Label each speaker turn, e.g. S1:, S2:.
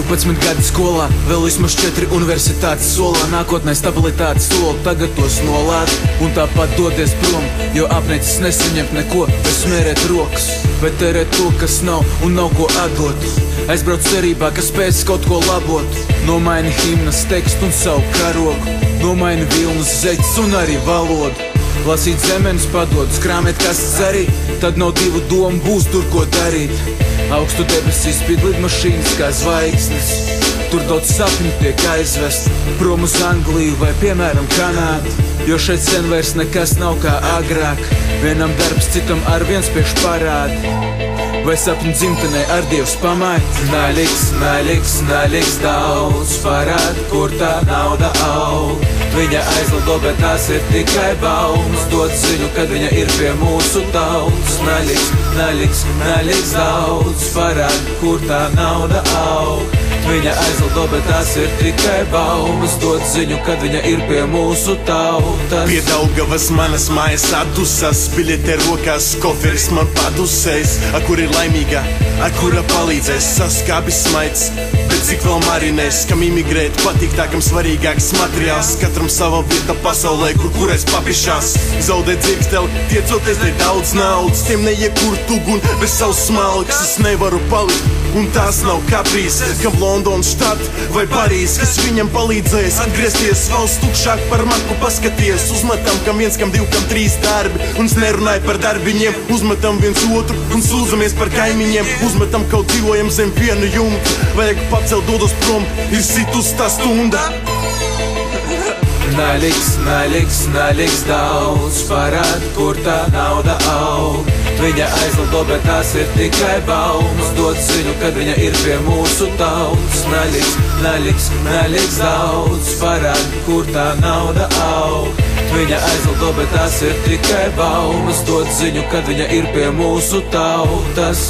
S1: 12 gadi skolā, vēl vismaz 4 universitātes solā. Nākotnē stabilitātes soli, tagad tos nolādē un tāpat doties prom, jo apnicis nesaņemt neko, vai smērēt rokas, vai tērēt to, kas nav un nav ko atdot. Aizbrauc cerībā, ka spēs kaut ko labot. Nomaini himnas tekstu un savu karogu, nomaini vilnas zeķis un arī valodu. Lasīt zemenes padodas, krāmēt kastes arī, tad nav divu domu, būs tur ko darīt. Augstu debesīs spīd lidmašīnas kā zvaigznes, tur daudz sapņu tiek aizvest prom uz Angliju vai, piemēram, Kanādu, jo šeit sen vairs nekas nav kā agrāk. Vienam darbs, citam arvien spiež parādi, vai sapņu dzimtenē ar Dievs pamāt. Neliks daudz parād, kur tā nauda aug. Viņa aizlido, bet tās ir tikai baumas, dod ziņu, kad viņa ir pie mūsu tautas. Neliks daudz parād, kur tā nauda aug. Viņa aizlido, bet tās ir tikai baumas, dod ziņu, kad viņa ir pie mūsu tautas.
S2: Pie Daugavas manas mājas atdusas, biļete rokās, koferis man padusējis. Kur ir laimīga, kura palīdzēs, saskābis smaids, bet cik vēl marinēs. Kam imigrēt patīk, tā kam svarīgāks materiāls, katram sava vieta pasaulē, kurais papišās. Zaudēt dzirksteli, tiecoties dēļ daudz naudas, tiem neiekurt ugun bez savas smalkas. Es nevaru palikt, un tās nav kaprīs, kam Londonas štat vai Parīs, kas viņam palīdzēs atgriezties valsts tukšāk par maku paskaties. Uzmetam, kam viens, kam divi, kam trīs darbi, un es nerunāju par darbiņiem. Uzmetam viens otru un sūdzamies par kaimiņiem. Uzmetam, kaut dzīvojam zem vienu jumtu, vajag pacelt, dodos prom, ir situs tā stunda.
S1: Neliks daudz parād, kur tā nauda aug. Viņa aizlido, bet tās ir tikai baumas, dod ziņu, kad viņa ir pie mūsu tautas. Neliks daudz parād, kur tā nauda aug. Viņa aizlido, bet tās ir tikai baumas, dod ziņu, kad viņa ir pie mūsu tautas.